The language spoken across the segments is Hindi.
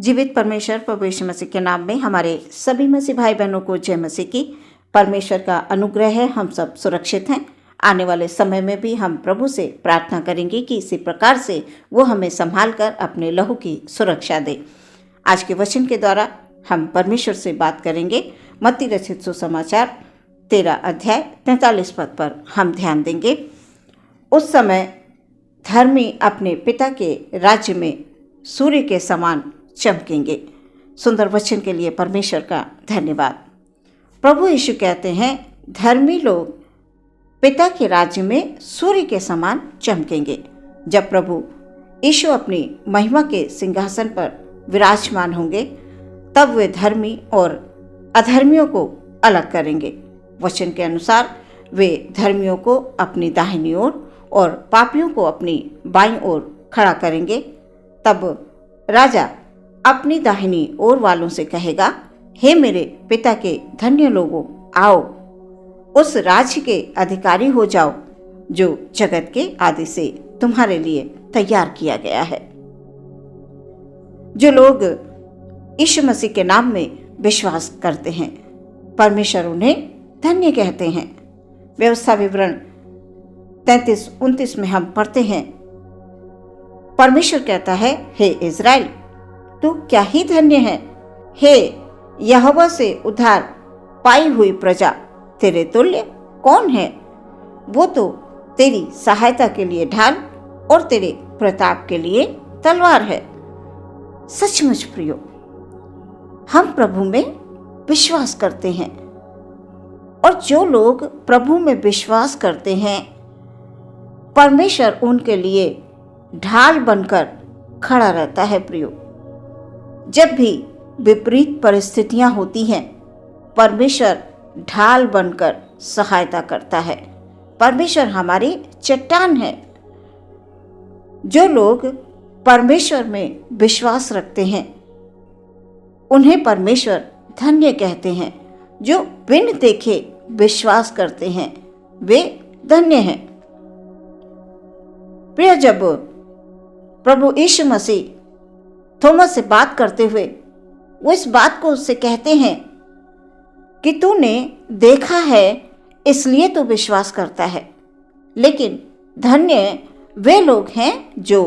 जीवित परमेश्वर प्रभु यीशु मसीह के नाम में हमारे सभी मसीह भाई बहनों को जय मसीह की। परमेश्वर का अनुग्रह है, हम सब सुरक्षित हैं। आने वाले समय में भी हम प्रभु से प्रार्थना करेंगे कि इसी प्रकार से वो हमें संभाल कर अपने लहू की सुरक्षा दे। आज के वचन के द्वारा हम परमेश्वर से बात करेंगे। मत्ती रचित सुसमाचार 13 अध्याय 43 पद पर हम ध्यान देंगे। उस समय धर्मी अपने पिता के राज्य में सूर्य के समान चमकेंगे। सुंदर वचन के लिए परमेश्वर का धन्यवाद। प्रभु यीशु कहते हैं, धर्मी लोग पिता के राज्य में सूर्य के समान चमकेंगे। जब प्रभु यीशु अपनी महिमा के सिंहासन पर विराजमान होंगे, तब वे धर्मी और अधर्मियों को अलग करेंगे। वचन के अनुसार वे धर्मियों को अपनी दाहिनी ओर और पापियों को अपनी बाईं ओर खड़ा करेंगे। तब राजा अपनी दाहिनी ओर वालों से कहेगा, हे मेरे पिता के धन्य लोगों, आओ उस राज्य के अधिकारी हो जाओ जो जगत के आदि से तुम्हारे लिए तैयार किया गया है। जो लोग यीशु मसीह के नाम में विश्वास करते हैं, परमेश्वर उन्हें धन्य कहते हैं। व्यवस्था विवरण 33-29 में हम पढ़ते हैं, परमेश्वर कहता है, हे इज़राइल, तू क्या ही धन्य है। हे यहोवा से उद्धार पाई हुई प्रजा, तेरे तुल्य कौन है। वो तो तेरी सहायता के लिए ढाल और तेरे प्रताप के लिए तलवार है। सचमुच प्रियो, हम प्रभु में विश्वास करते हैं, और जो लोग प्रभु में विश्वास करते हैं, परमेश्वर उनके लिए ढाल बनकर खड़ा रहता है। प्रियो, जब भी विपरीत परिस्थितियां होती हैं, परमेश्वर ढाल बनकर सहायता करता है। परमेश्वर हमारी चट्टान है। जो लोग परमेश्वर में विश्वास रखते हैं, उन्हें परमेश्वर धन्य कहते हैं। जो बिन देखे विश्वास करते हैं, वे धन्य हैं। प्रिय, जब प्रभु यीशु मसीह थोमस से बात करते हुए वो इस बात को उससे कहते हैं कि तूने देखा है इसलिए तो विश्वास करता है, लेकिन धन्य वे लोग हैं जो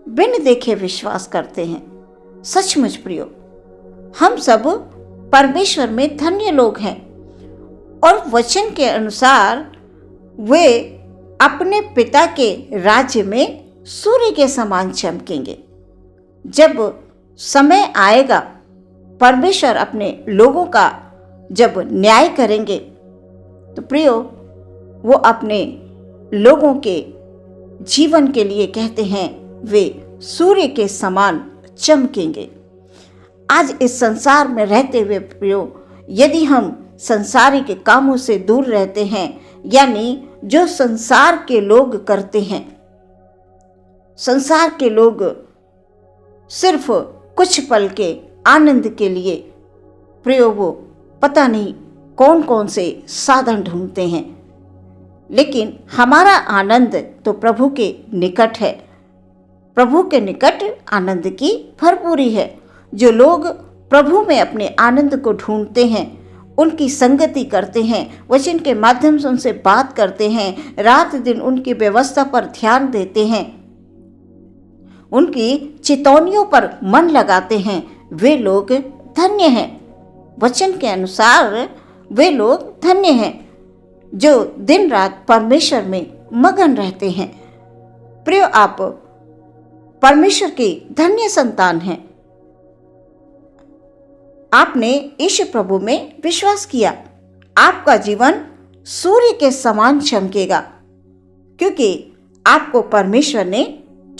बिन देखे विश्वास करते हैं। सचमुच प्रियो, हम सब परमेश्वर में धन्य लोग हैं, और वचन के अनुसार वे अपने पिता के राज्य में सूर्य के समान चमकेंगे। जब समय आएगा, परमेश्वर अपने लोगों का जब न्याय करेंगे, तो प्रियो, वो अपने लोगों के जीवन के लिए कहते हैं, वे सूर्य के समान चमकेंगे। आज इस संसार में रहते हुए प्रियो, यदि हम संसारिक कामों से दूर रहते हैं, यानी जो संसार के लोग करते हैं, संसार के लोग सिर्फ कुछ पल के आनंद के लिए प्रियो वो पता नहीं कौन कौन से साधन ढूंढते हैं, लेकिन हमारा आनंद तो प्रभु के निकट है। प्रभु के निकट आनंद की भरपूरी है। जो लोग प्रभु में अपने आनंद को ढूंढते हैं, उनकी संगति करते हैं, वचन के माध्यम से उनसे बात करते हैं, रात दिन उनकी व्यवस्था पर ध्यान देते हैं, उनकी चेतौनियों पर मन लगाते हैं, वे लोग धन्य हैं। वचन के अनुसार वे लोग धन्य हैं जो दिन रात परमेश्वर में मगन रहते हैं। प्रिय, आप परमेश्वर की धन्य संतान हैं। आपने यीशु प्रभु में विश्वास किया, आपका जीवन सूर्य के समान चमकेगा, क्योंकि आपको परमेश्वर ने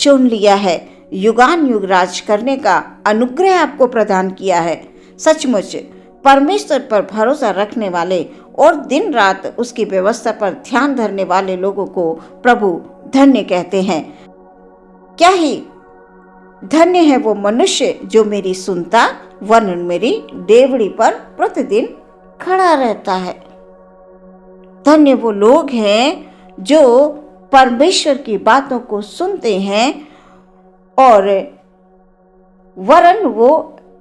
चुन लिया है। युगान युग राज करने का अनुग्रह आपको प्रदान किया है। सचमुच परमेश्वर पर भरोसा रखने वाले और दिन रात उसकी व्यवस्था पर ध्यान धरने वाले लोगों को प्रभु धन्य कहते हैं। क्या ही धन्य है वो मनुष्य जो मेरी सुनता वरन मेरी डेवड़ी पर प्रतिदिन खड़ा रहता है। धन्य वो लोग हैं जो परमेश्वर की बातों को सुनते हैं और वरन वो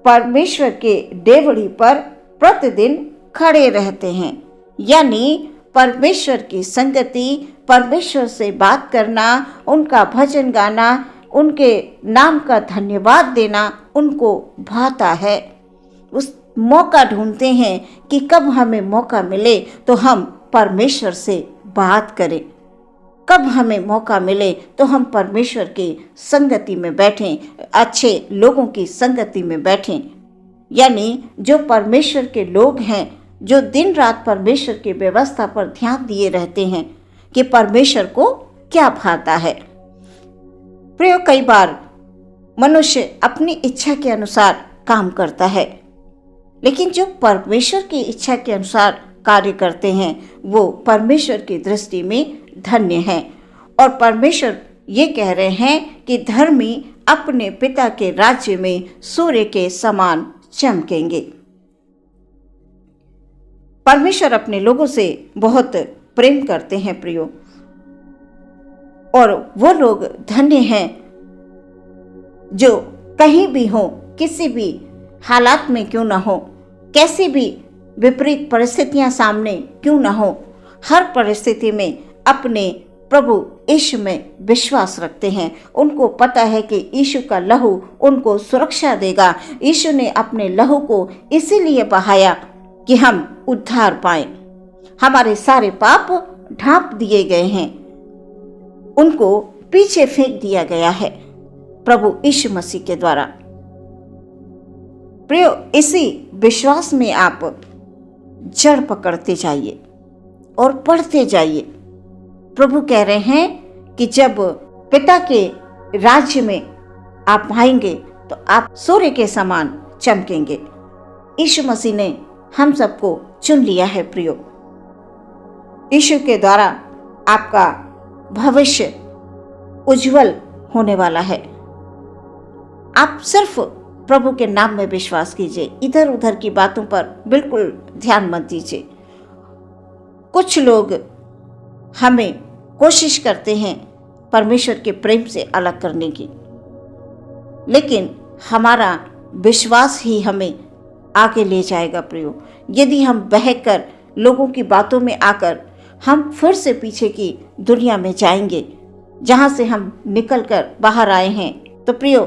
परमेश्वर के डेवढ़ी पर प्रतिदिन खड़े रहते हैं। यानी परमेश्वर की संगति, परमेश्वर से बात करना, उनका भजन गाना, उनके नाम का धन्यवाद देना उनको भाता है। उस मौका ढूंढते हैं कि कब हमें मौका मिले तो हम परमेश्वर से बात करें, कब हमें मौका मिले तो हम परमेश्वर की संगति में बैठें, अच्छे लोगों की संगति में बैठें। यानी जो परमेश्वर के लोग हैं, जो दिन रात परमेश्वर की व्यवस्था पर ध्यान दिए रहते हैं कि परमेश्वर को क्या भाता है। प्रियो, कई बार मनुष्य अपनी इच्छा के अनुसार काम करता है, लेकिन जो परमेश्वर की इच्छा के अनुसार कार्य करते हैं वो परमेश्वर की दृष्टि में धन्य हैं। और परमेश्वर ये कह रहे हैं कि धर्मी अपने पिता के राज्य में सूर्य के समान चमकेंगे। परमेश्वर अपने लोगों से बहुत प्रेम करते हैं प्रियो, और वो लोग धन्य हैं जो कहीं भी हो, किसी भी हालात में क्यों ना हो, कैसी भी विपरीत परिस्थितियां सामने क्यों ना हो, हर परिस्थिति में अपने प्रभु यीशु में विश्वास रखते हैं। उनको पता है कि यीशु का लहू उनको सुरक्षा देगा। यीशु ने अपने लहू को इसीलिए बहाया कि हम उद्धार पाएं। हमारे सारे पाप ढांप दिए गए हैं, उनको पीछे फेंक दिया गया है प्रभु यीशु मसीह के द्वारा। प्रियो, इसी विश्वास में आप जड़ पकड़ते जाइए और पढ़ते जाइए। प्रभु कह रहे हैं कि जब पिता के राज्य में आप आएंगे तो आप सूर्य के समान चमकेंगे। यीशु मसीह ने हम सबको चुन लिया है प्रियो। यीशु के द्वारा आपका भविष्य उज्जवल होने वाला है। आप सिर्फ प्रभु के नाम में विश्वास कीजिए, इधर उधर की बातों पर बिल्कुल ध्यान मत दीजिए। कुछ लोग हमें कोशिश करते हैं परमेश्वर के प्रेम से अलग करने की, लेकिन हमारा विश्वास ही हमें आगे ले जाएगा प्रियो। यदि हम बहकर लोगों की बातों में आकर हम फिर से पीछे की दुनिया में जाएंगे जहां से हम निकलकर बाहर आए हैं, तो प्रियो,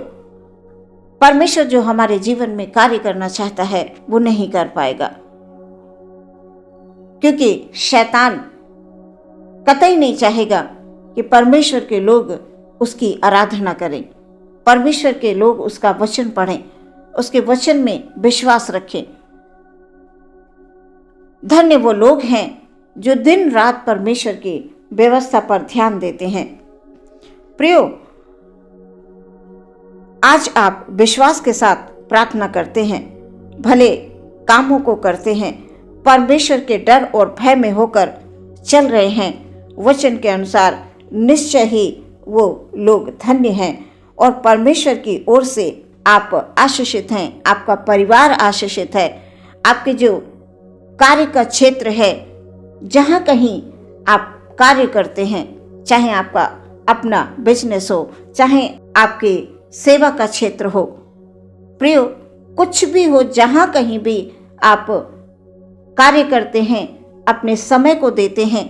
परमेश्वर जो हमारे जीवन में कार्य करना चाहता है वो नहीं कर पाएगा, क्योंकि शैतान कतई नहीं चाहेगा कि परमेश्वर के लोग उसकी आराधना करें, परमेश्वर के लोग उसका वचन पढ़ें, उसके वचन में विश्वास रखें। धन्य वो लोग हैं जो दिन रात परमेश्वर की व्यवस्था पर ध्यान देते हैं। प्रियो, आज आप विश्वास के साथ प्रार्थना करते हैं, भले कामों को करते हैं, परमेश्वर के डर और भय में होकर चल रहे हैं, वचन के अनुसार, निश्चय ही वो लोग धन्य हैं और परमेश्वर की ओर से आप आशीषित हैं। आपका परिवार आशीषित है। आपके जो कार्य का क्षेत्र है, जहाँ कहीं आप कार्य करते हैं, चाहे आपका अपना बिजनेस हो, चाहे आपके सेवा का क्षेत्र हो, प्रियो, कुछ भी हो, जहाँ कहीं भी आप कार्य करते हैं, अपने समय को देते हैं,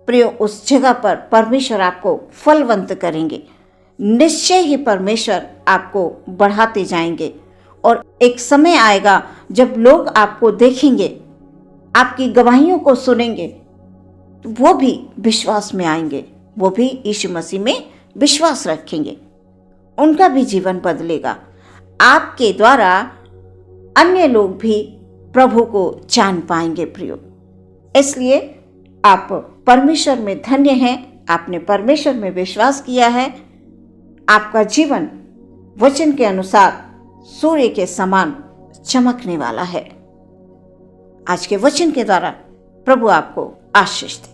प्रियो, उस जगह पर परमेश्वर आपको फलवंत करेंगे। निश्चय ही परमेश्वर आपको बढ़ाते जाएंगे और एक समय आएगा जब लोग आपको देखेंगे, आपकी गवाहियों को सुनेंगे, तो वो भी विश्वास में आएंगे, वो भी यीशु मसीह में विश्वास रखेंगे, उनका भी जीवन बदलेगा। आपके द्वारा अन्य लोग भी प्रभु को जान पाएंगे प्रियो। इसलिए आप परमेश्वर में धन्य हैं, आपने परमेश्वर में विश्वास किया है। आपका जीवन वचन के अनुसार सूर्य के समान चमकने वाला है। आज के वचन के द्वारा प्रभु आपको आशीष दे।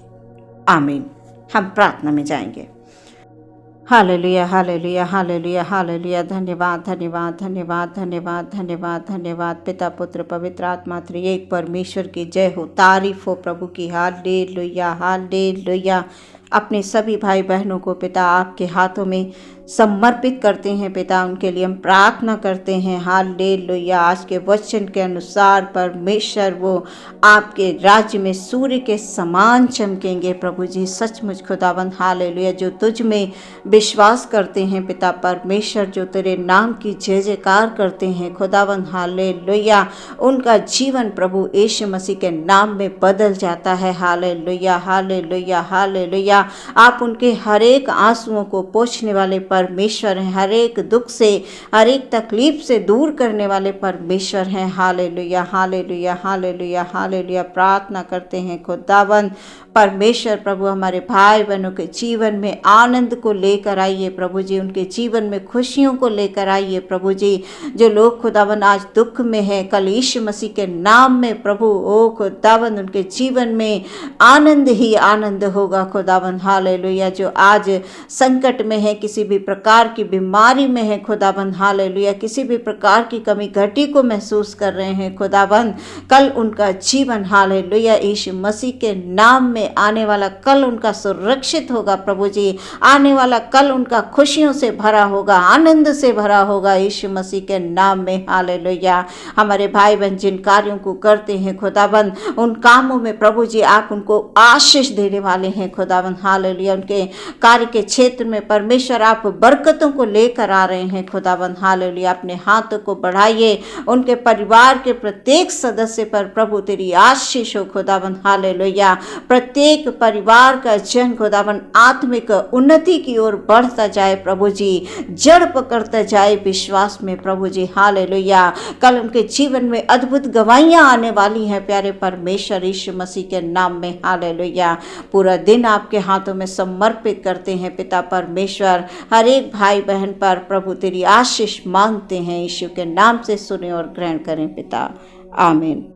आमीन। हम प्रार्थना में जाएंगे। Hallelujah, hallelujah, hallelujah, hallelujah. धन्यवाद, धन्यवाद, धन्यवाद, धन्यवाद, धन्यवाद, धन्यवाद। पिता, पुत्र, पवित्र आत्मा त्रिएक परमेश्वर की जय हो, तारीफ हो प्रभु की। Hallelujah, hallelujah. अपने सभी भाई बहनों को पिता आपके हाथों में समर्पित करते हैं पिता। उनके लिए हम प्रार्थना करते हैं। हालेलुया। आज के वचन के अनुसार परमेश्वर वो आपके राज्य में सूर्य के समान चमकेंगे प्रभु जी। सचमुच खुदाबंद हालेलुया, जो तुझ में विश्वास करते हैं पिता परमेश्वर, जो तेरे नाम की जय जयकार करते हैं खुदाबंद हालेलुया, उनका जीवन प्रभु यीशु मसीह के नाम में बदल जाता है। Hallelujah hallelujah hallelujah. आप उनके हर एक आंसुओं को पोंछने वाले परमेश्वर हैं। हर एक दुख से, हर एक तकलीफ से दूर करने वाले परमेश्वर हैं। Hallelujah hallelujah hallelujah hallelujah. प्रार्थना करते हैं खुदावंद परमेश्वर प्रभु, हमारे भाई बहनों के जीवन में आनंद को लेकर आइए प्रभु जी। उनके जीवन में खुशियों को लेकर आइए प्रभु जी। जो लोग खुदावंद आज दुख में है, कल यीशु मसीह के नाम में प्रभु ओ खुदावंद उनके जीवन में आनंद ही आनंद होगा खुदावंद हालेलुया। जो आज संकट में है, किसी भी प्रकार की बीमारी में है खुदाबंद हालेलुया, किसी भी प्रकार की कमी घटी को महसूस कर रहे हैं खुदाबंद, कल उनका जीवन हालेलुया यीशु मसीह के नाम में आने वाला कल उनका सुरक्षित होगा प्रभु जी। आने वाला कल उनका खुशियों से भरा होगा, आनंद से भरा होगा यीशु मसीह के नाम में हालेलुया। हमारे भाई बहन जिन कार्यों को करते हैं खुदाबंद, उन कामों में प्रभु जी आप उनको आशीष देने वाले हैं खुदाबंद हालेलुया। उनके कार्य के क्षेत्र में परमेश्वर आप बरकतों को लेकर आ रहे हैं खुदाबंद हालेलुया। अपने हाथों को बढ़ाइए, उनके परिवार के प्रत्येक सदस्य पर प्रभु तेरी आशीष हो खुदाबंद हालेलुया। प्रत्येक परिवार का जन खुदाबंद आत्मिक उन्नति की ओर बढ़ता जाए प्रभु जी, जड़ पकड़ता जाए विश्वास में प्रभु जी हालेलुया। कल उनके जीवन में अद्भुत गवाहियां आने वाली हैं प्यारे परमेश्वर यीशु मसीह के नाम में हालेलुया। पूरा दिन आपके हाथों में समर्पित करते हैं पिता परमेश्वर। हर एक भाई बहन पर प्रभु तेरी आशीष मांगते हैं, यीशु के नाम से सुने और ग्रहण करें पिता, आमीन।